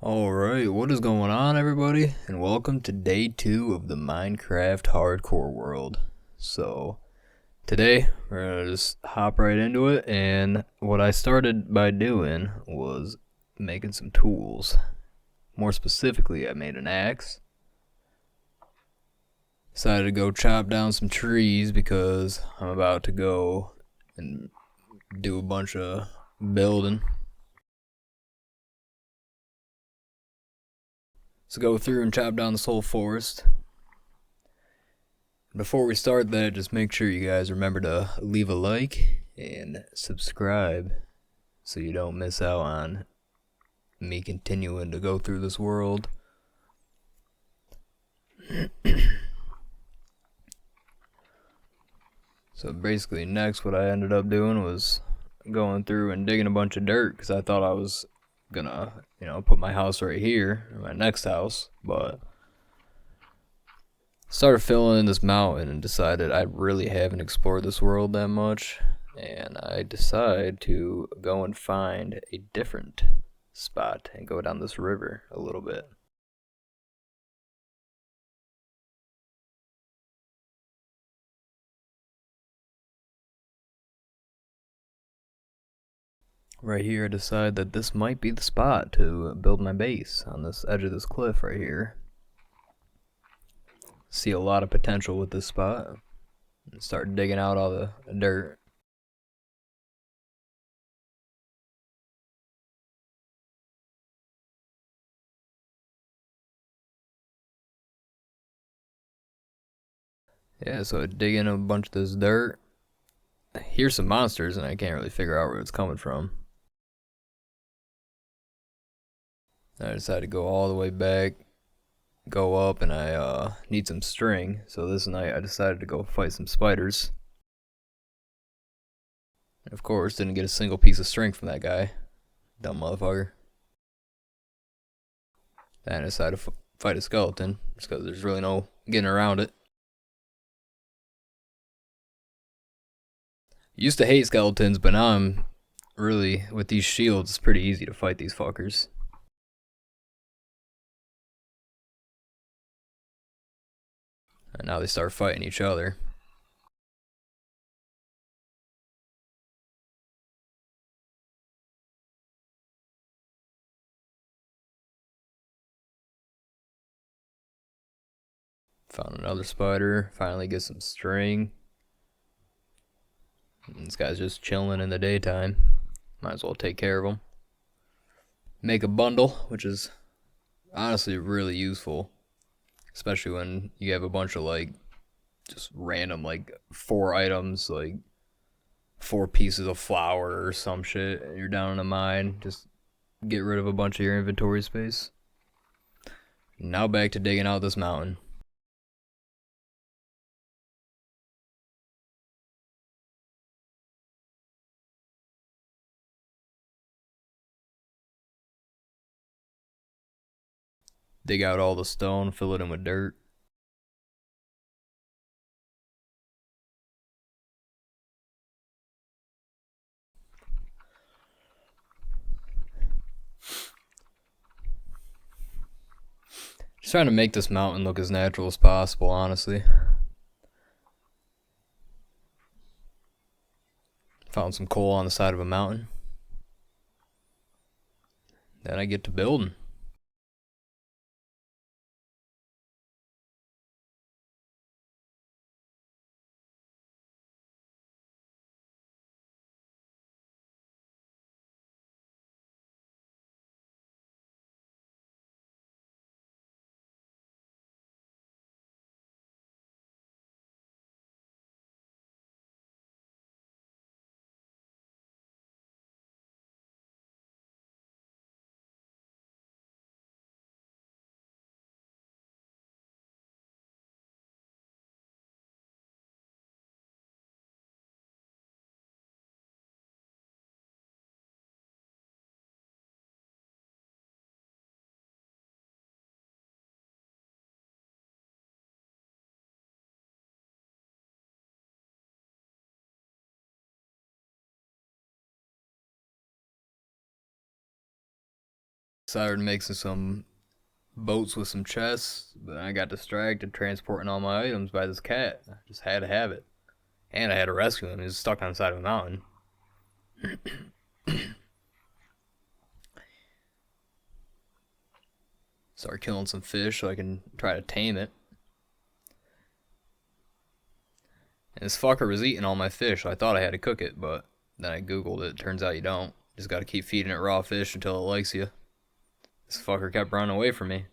Alright, what is going on, everybody? And welcome to day 2 of the Minecraft hardcore world. So, today, we're gonna just hop right into it, and what I started by doing was making some tools. More specifically, I made an axe. Decided to go chop down some trees because I'm about to go and do a bunch of building. So go through and chop down this whole forest. Before we start that, just make sure you guys remember to leave a like and subscribe so you don't miss out on me continuing to go through this world. So basically next what I ended up doing was going through and digging a bunch of dirt because I thought I was gonna, put my house right here, my next house, but started filling in this mountain and decided I really haven't explored this world that much, and I decide to go and find a different spot and go down this river a little bit. Right here I decide that this might be the spot to build my base on this edge of this cliff right here. See a lot of potential with this spot. Start digging out all the dirt. Yeah, so I dig in a bunch of this dirt. Here's some monsters and I can't really figure out where it's coming from. I decided to go all the way back, go up, and I need some string. So this night I decided to go fight some spiders. And of course, didn't get a single piece of string from that guy. Dumb motherfucker. Then I decided to fight a skeleton, just because there's really no getting around it. Used to hate skeletons, but now I'm really, with these shields, it's pretty easy to fight these fuckers. And now they start fighting each other. Found another spider, finally get some string. And this guy's just chilling in the daytime. Might as well take care of him. Make a bundle, which is honestly really useful. Especially when you have a bunch of just random 4 items, 4 pieces of flour or some shit, and you're down in a mine. Just get rid of a bunch of your inventory space. Now back to digging out this mountain. Dig out all the stone, fill it in with dirt. Just trying to make this mountain look as natural as possible, honestly. Found some coal on the side of a mountain. Then I get to building. Decided making some boats with some chests, but I got distracted transporting all my items by this cat. I just had to have it. And I had to rescue him. He was stuck on the side of a mountain. Start killing some fish so I can try to tame it. And this fucker was eating all my fish, so I thought I had to cook it, but then I googled it. Turns out you don't. Just gotta keep feeding it raw fish until it likes you. This fucker kept running away from me.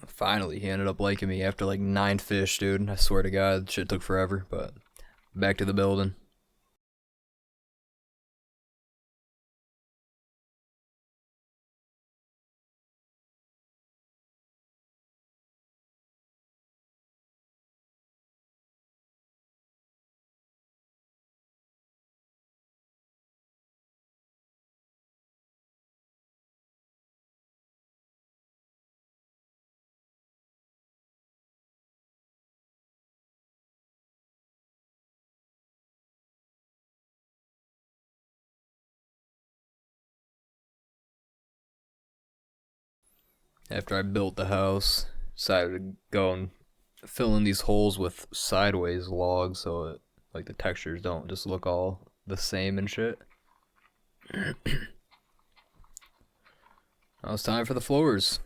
Finally, he ended up liking me after like 9 fish, dude. I swear to God, shit took forever, but back to the building. After I built the house, decided to go and fill in these holes with sideways logs so it, like the textures don't just look all the same and shit. Now it's time for the floors.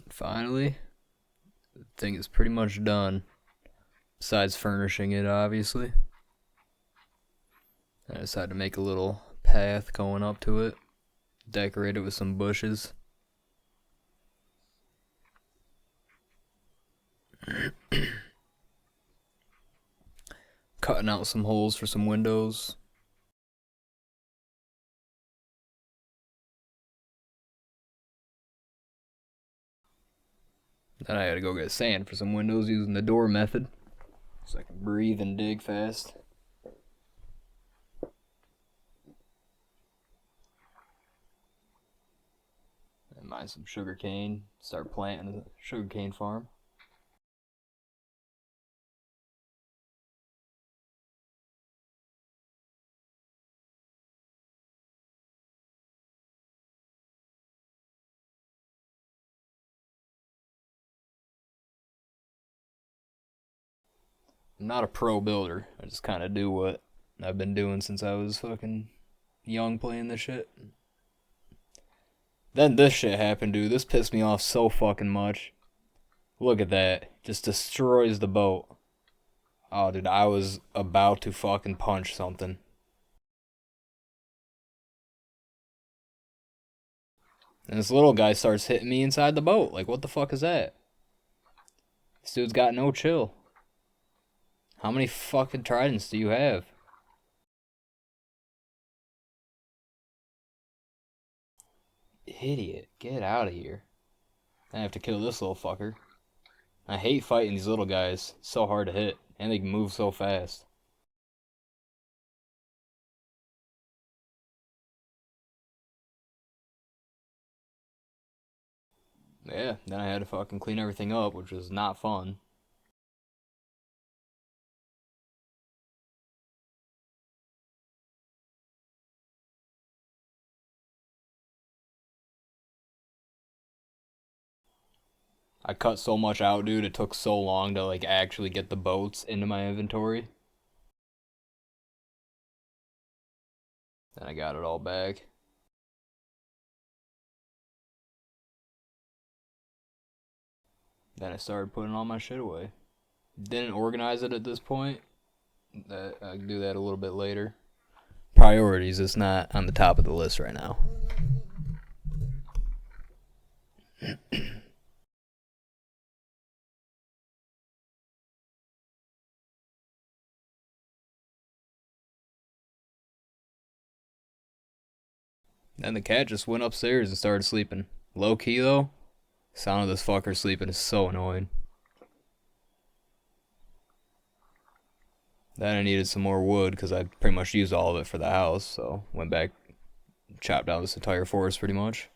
Finally, the thing is pretty much done. Besides furnishing it, obviously. I decided to make a little path going up to it. Decorate it with some bushes. Cutting out some holes for some windows. Then I had to go get sand for some windows using the door method, so I can breathe and dig fast. And mine some sugar cane. Start planting a sugar cane farm. I'm not a pro builder. I just kind of do what I've been doing since I was fucking young playing this shit. Then this shit happened, dude. This pissed me off so fucking much. Look at that. Just destroys the boat. Oh, dude, I was about to fucking punch something. And this little guy starts hitting me inside the boat. Like, what the fuck is that? This dude's got no chill. How many fucking tridents do you have? Idiot. Get out of here. I have to kill this little fucker. I hate fighting these little guys. It's so hard to hit. And they can move so fast. Yeah, then I had to fucking clean everything up, which was not fun. I cut so much out, dude. It took so long to like actually get the boats into my inventory. Then I got it all back. Then I started putting all my shit away. Didn't organize it at this point. That I can do that a little bit later. Priorities, it's not on the top of the list right now. Then the cat just went upstairs and started sleeping. Low key though, sound of this fucker sleeping is so annoying. Then I needed some more wood because I pretty much used all of it for the house, so went back, chopped down this entire forest pretty much.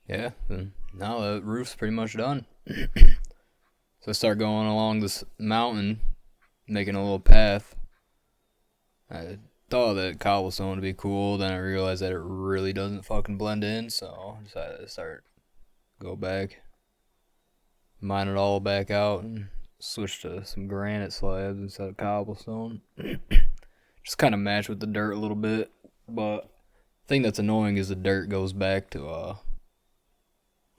Yeah, now the roof's pretty much done. So I start going along this mountain, making a little path. I thought that cobblestone would be cool, then I realized that it really doesn't fucking blend in, so I decided to go back, mine it all back out, and switch to some granite slabs instead of cobblestone. Just kind of match with the dirt a little bit, but the thing that's annoying is the dirt goes back to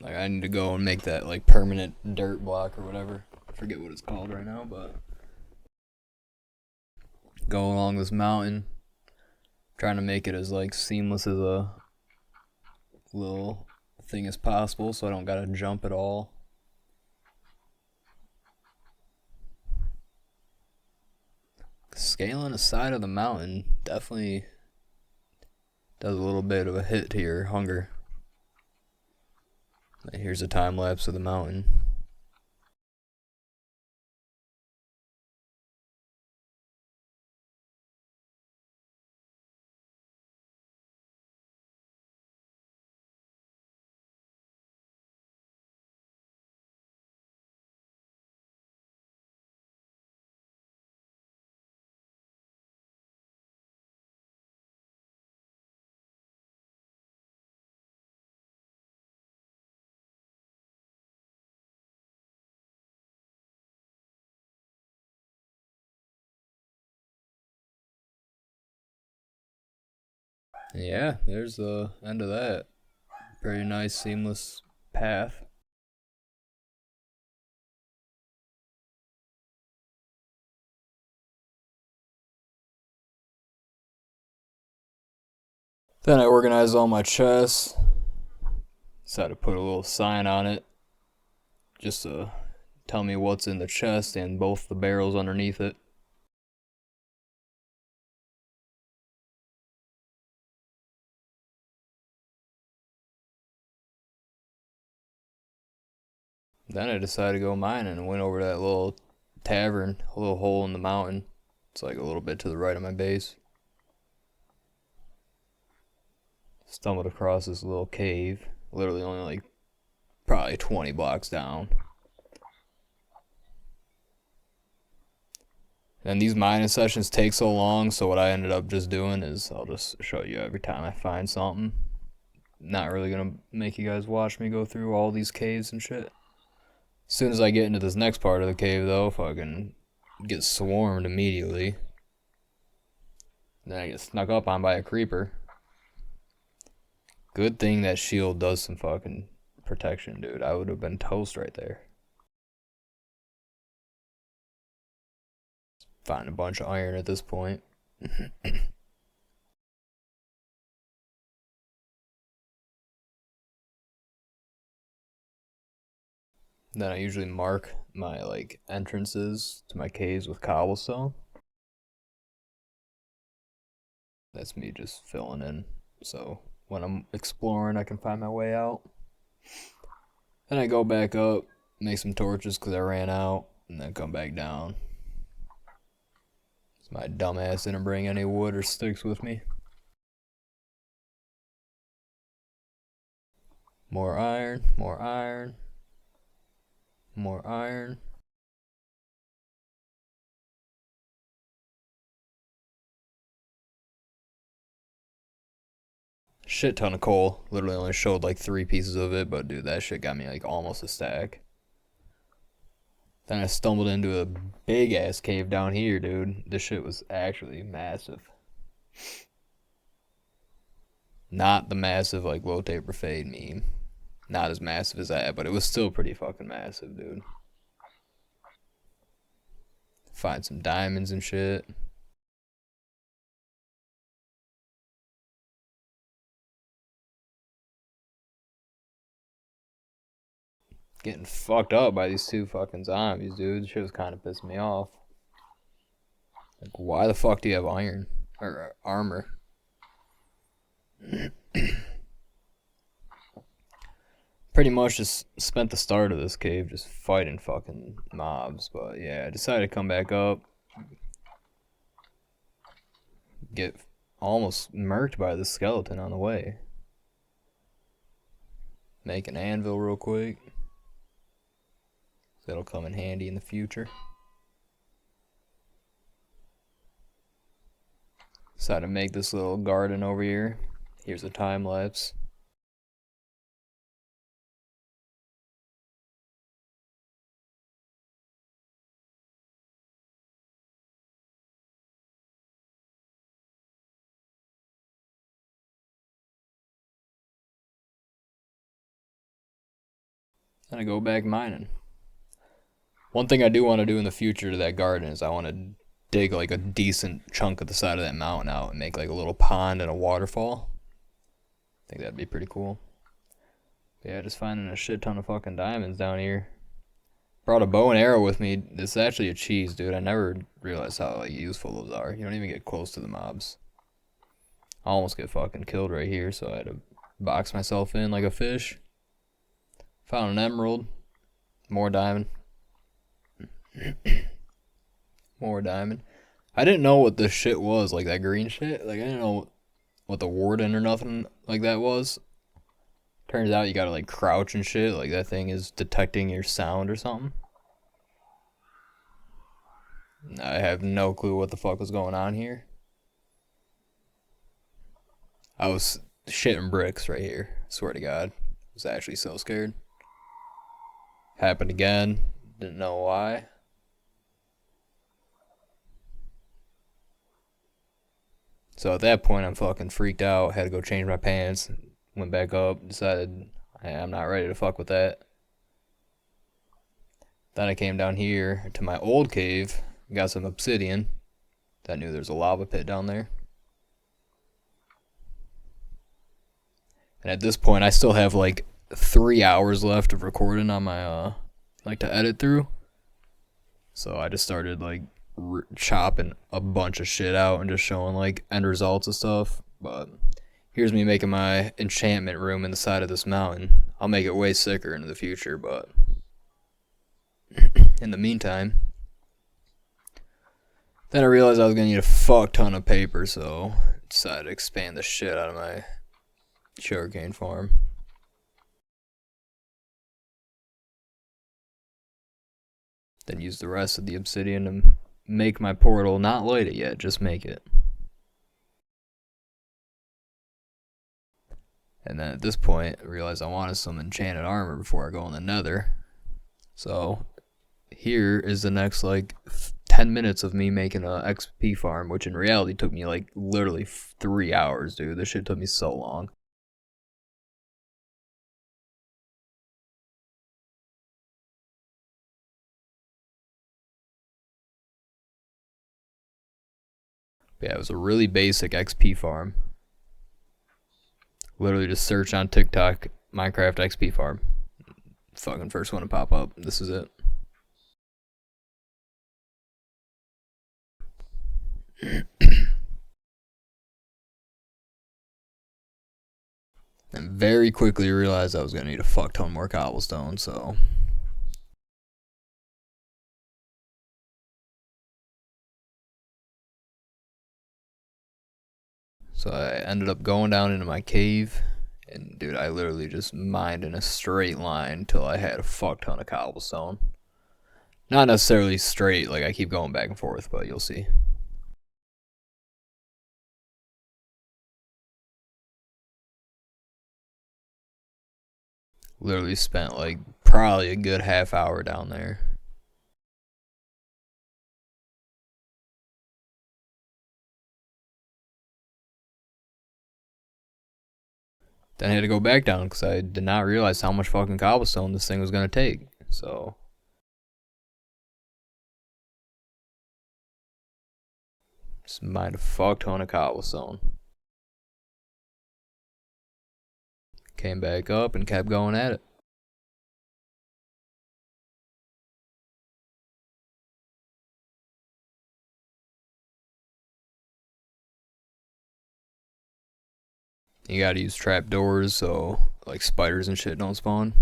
like I need to go and make that like permanent dirt block or whatever. I forget what it's called right now, but go along this mountain, trying to make it as like seamless as a little thing as possible, so I don't gotta jump at all. Scaling the side of the mountain definitely does a little bit of a hit to your hunger. Here's a time lapse of the mountain. Yeah, there's the end of that. Pretty nice seamless path. Then I organized all my chests. Decided to put a little sign on it just to tell me what's in the chest and both the barrels underneath it. Then I decided to go mining and went over to that little tavern, a little hole in the mountain. It's like a little bit to the right of my base. Stumbled across this little cave, literally only like probably 20 blocks down. And these mining sessions take so long, so what I ended up just doing is I'll just show you every time I find something. Not really gonna make you guys watch me go through all these caves and shit. As soon as I get into this next part of the cave though, fucking get swarmed immediately. Then I get snuck up on by a creeper. Good thing that shield does some fucking protection, dude. I would have been toast right there. Find a bunch of iron at this point. Then I usually mark my like entrances to my caves with cobblestone. That's me just filling in. So when I'm exploring, I can find my way out. Then I go back up, make some torches because I ran out, and then come back down. So my dumbass didn't bring any wood or sticks with me. More iron, more iron, more iron. Shit ton of coal. Literally only showed like 3 pieces of it, but dude, that shit got me like almost a stack. Then I stumbled into a big ass cave down here, dude. This shit was actually massive. Not the massive like low taper fade meme. Not as massive as that, but it was still pretty fucking massive, dude. Find some diamonds and shit. Getting fucked up by these 2 fucking zombies, dude. This shit was kind of pissing me off. Like, why the fuck do you have iron? Or armor? Pretty much just spent the start of this cave just fighting fucking mobs. But yeah, I decided to come back up. Get almost murked by the skeleton on the way. Make an anvil real quick. That'll come in handy in the future. Decided to make this little garden over here. Here's a time lapse. And I go back mining. One thing I do want to do in the future to that garden is I want to dig like a decent chunk of the side of that mountain out and make like a little pond and a waterfall. I think that'd be pretty cool. But yeah, just finding a shit ton of fucking diamonds down here. Brought a bow and arrow with me. This is actually a cheese, dude. I never realized how like useful those are. You don't even get close to the mobs. I almost get fucking killed right here, so I had to box myself in like a fish. Found an emerald. More diamond. More diamond. I didn't know what this shit was, like that green shit. Like I didn't know what the warden or nothing like that was. Turns out you gotta like crouch and shit. Like that thing is detecting your sound or something. I have no clue what the fuck was going on here. I was shitting bricks right here. Swear to God. I was actually so scared. Happened again. Didn't know why. So at that point, I'm fucking freaked out. Had to go change my pants. Went back up. Decided I'm not ready to fuck with that. Then I came down here to my old cave. Got some obsidian. I knew there's a lava pit down there. And at this point, I still have like 3 hours left of recording on my like to edit through. So I just started like chopping a bunch of shit out and just showing like end results and stuff. But here's me making my enchantment room in the side of this mountain. I'll make it way sicker in the future, but in the meantime, then I realized I was gonna need a fuck ton of paper, so I decided to expand the shit out of my sugarcane farm. Then use the rest of the obsidian to make my portal. Not light it yet, just make it. And then at this point, I realized I wanted some enchanted armor before I go in the nether. So here is the next like 10 minutes of me making a XP farm, which in reality took me like literally 3 hours, dude. This shit took me so long. But yeah, it was a really basic XP farm. Literally just search on TikTok Minecraft XP farm. Fucking first one to pop up. This is it. And very quickly realized I was gonna need a fuck ton more cobblestone, so I ended up going down into my cave, and dude, I literally just mined in a straight line till I had a fuck ton of cobblestone. Not necessarily straight, like I keep going back and forth, but you'll see. Literally spent like probably a good half hour down there. Then I had to go back down because I did not realize how much fucking cobblestone this thing was gonna take. So just mined a fuck ton of cobblestone. Came back up and kept going at it. You gotta use trapdoors so like spiders and shit don't spawn.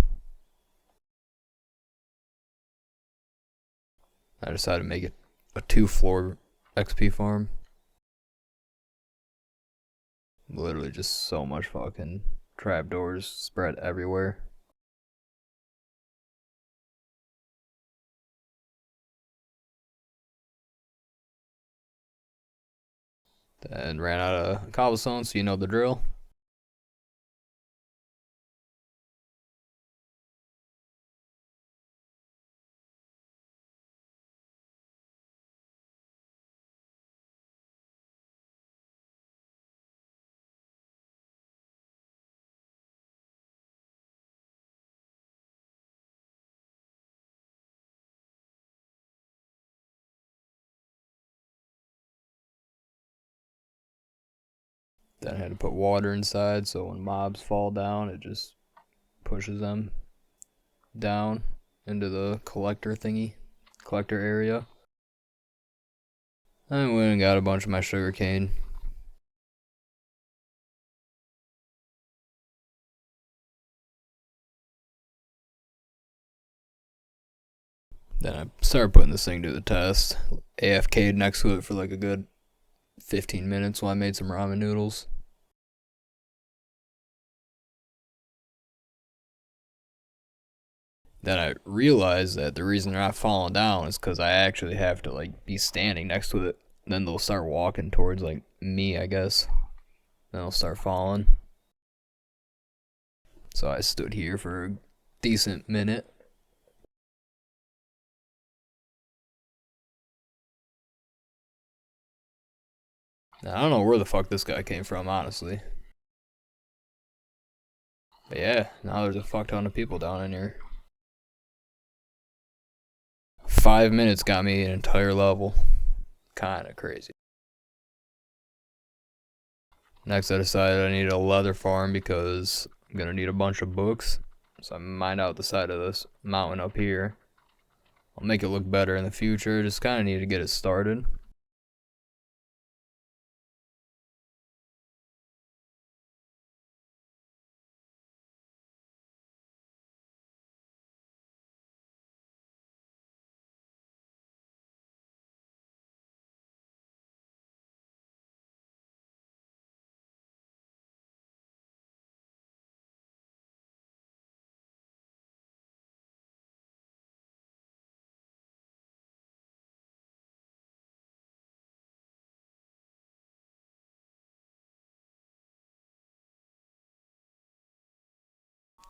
I decided to make it a 2-floor XP farm. Literally just so much fucking trapdoors spread everywhere. Then ran out of cobblestone, so you know the drill. Then I had to put water inside so when mobs fall down, it just pushes them down into the collector area. I went and got a bunch of my sugar cane. Then I started putting this thing to the test. AFK'd next to it for like a good 15 minutes while I made some ramen noodles. Then I realized that the reason they're not falling down is because I actually have to like be standing next to it. Then they'll start walking towards like me, I guess. Then they'll start falling. So I stood here for a decent minute. Now, I don't know where the fuck this guy came from, honestly. But yeah, now there's a fuck ton of people down in here. 5 minutes got me an entire level. Kinda crazy. Next, I decided I needed a leather farm because I'm gonna need a bunch of books. So I mined out the side of this mountain up here. I'll make it look better in the future. Just kind of need to get it started.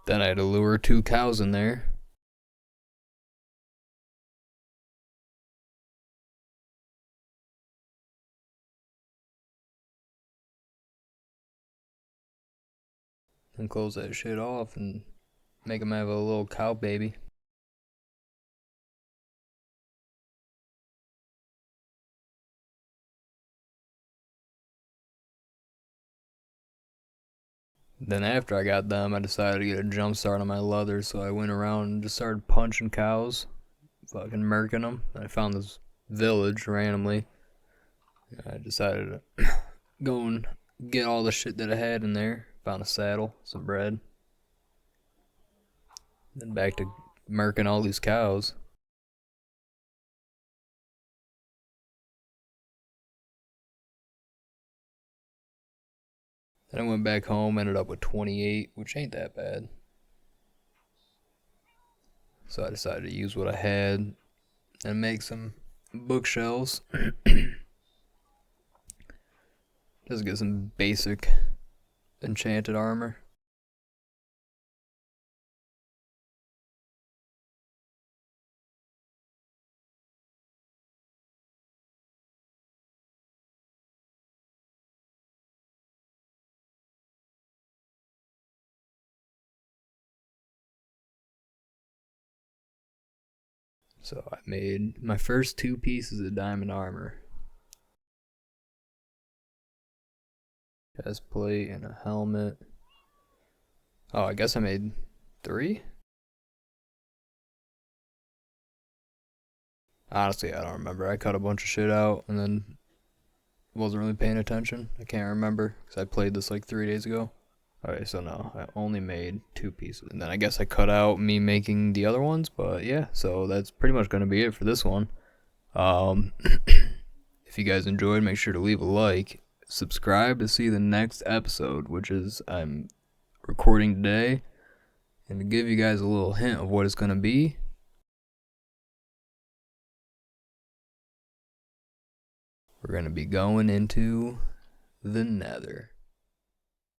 Then I had to lure 2 cows in there. And close that shit off and make them have a little cow baby. Then after I got them, I decided to get a jump start on my leather, so I went around and just started punching cows, fucking murking them. And I found this village randomly. I decided to go and get all the shit that I had in there. Found a saddle, some bread. Then back to murking all these cows. Then I went back home, ended up with 28, which ain't that bad. So I decided to use what I had and make some bookshelves. Just get some basic enchanted armor. So I made my first 2 pieces of diamond armor. Chest plate and a helmet. Oh, I guess I made 3? Honestly, I don't remember. I cut a bunch of shit out and then wasn't really paying attention. I can't remember because I played this like 3 days ago. Okay, so no, I only made 2 pieces. And then I guess I cut out me making the other ones, but yeah, so that's pretty much going to be it for this one. If you guys enjoyed, make sure to leave a like. Subscribe to see the next episode, which is I'm recording today. And to give you guys a little hint of what it's going to be, we're going to be going into the Nether.